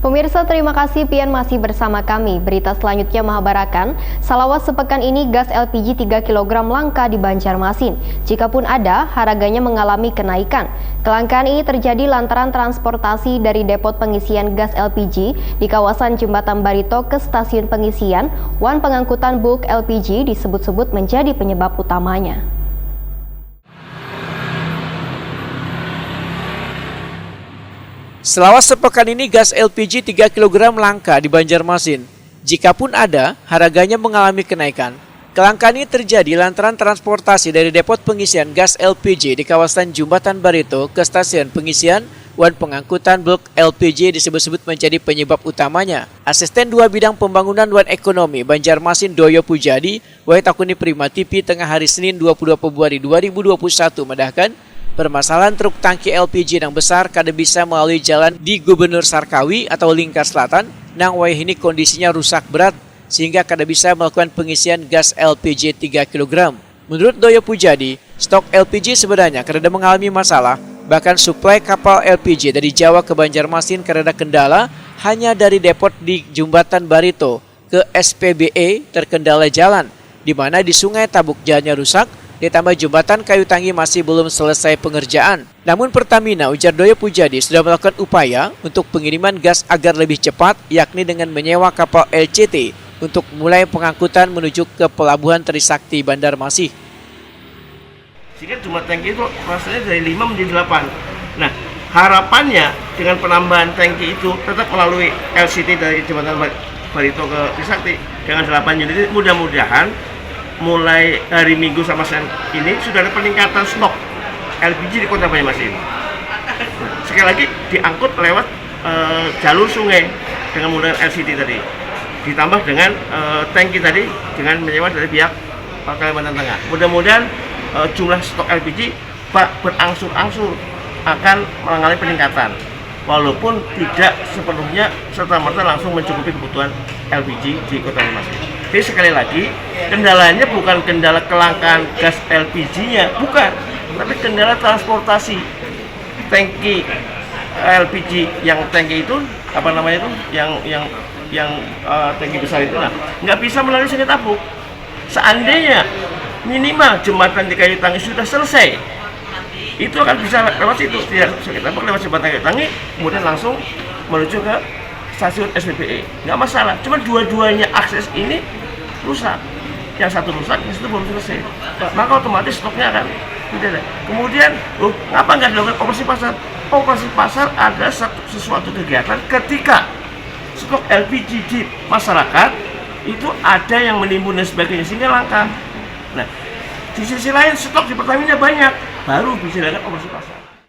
Pemirsa, terima kasih Pian masih bersama kami. Berita selanjutnya mengabarkan, Salawas sepekan ini gas LPG 3 kg langka di Banjarmasin. Jikapun ada, harganya mengalami kenaikan. Kelangkaan ini terjadi lantaran transportasi dari depot pengisian gas LPG di kawasan Jembatan Barito ke stasiun pengisian, wan pengangkutan bulk LPG disebut-sebut menjadi penyebab utamanya. Salawas sepekan ini gas LPG 3 kg langka di Banjarmasin. Jikapun ada, harganya mengalami kenaikan. Kelangkaan ini terjadi lantaran transportasi dari depot pengisian gas LPG di kawasan Jembatan Barito ke stasiun pengisian wan pengangkutan blok LPG disebut-sebut menjadi penyebab utamanya. Asisten 2 bidang pembangunan wan ekonomi Banjarmasin Doyo Pujadi, Waitakuni Prima TV tengah hari Senin 22 Februari 2021 mendahkan, permasalahan truk tangki LPG yang besar kada bisa melalui jalan di Gubernur Sarkawi atau Lingkar Selatan, nang wayah ini kondisinya rusak berat sehingga kada bisa melakukan pengisian gas LPG 3 kg. Menurut Doyo Pujadi, stok LPG sebenarnya kada mengalami masalah, bahkan suplai kapal LPG dari Jawa ke Banjarmasin kada kendala, hanya dari depot di Jembatan Barito ke SPBE terkendala jalan, di mana di Sungai Tabuk jalannya rusak, ditambah jembatan kayu tanggi masih belum selesai pengerjaan. Namun Pertamina, ujar Doyo Pujadi, sudah melakukan upaya untuk pengiriman gas agar lebih cepat, yakni dengan menyewa kapal LCT untuk mulai pengangkutan menuju ke Pelabuhan Trisakti Bandar Masih. Sehingga jumlah tangki itu rasanya dari 5 menjadi 8. Nah, harapannya dengan penambahan tangki itu tetap melalui LCT dari Jembatan Barito ke Trisakti dengan 8 unit, mudah-mudahan mulai hari Minggu sama Senin ini sudah ada peningkatan stok LPG di Kota Banjarmasin. Sekali lagi diangkut lewat jalur sungai dengan menggunakan LCT tadi, ditambah dengan tangki tadi dengan menyewa dari pihak Kalimantan Tengah. Mudah-mudahan jumlah stok LPG berangsur-angsur akan mengalami peningkatan, walaupun tidak sepenuhnya serta-merta langsung mencukupi kebutuhan LPG di Kota Banjarmasin. Jadi sekali lagi, kendalanya bukan kendala kelangkaan gas LPG-nya, bukan, tapi kendala transportasi tangki LPG yang tangki itu apa namanya itu, yang tangki besar itu, nah nggak bisa melalui Sungai Tabuk. Seandainya minimal jembatan di kayu tangki sudah selesai, itu akan bisa lewat situ, tidak Sungai Tabuk, lewat jembatan kayu tangki, kemudian langsung menuju ke stasiun SPBE, nggak masalah. Cuma dua-duanya akses ini rusak, yang satu rusak, yang satu belum selesai, maka otomatis stoknya akan tidak ada. Kemudian, ngapa nggak dilakukan operasi pasar? Operasi pasar ada sesuatu kegiatan ketika stok LPG di masyarakat itu ada yang menimbun dan sebagainya sehingga langka. Nah, di sisi lain stok di Pertamina banyak, baru bisa dilakukan operasi pasar.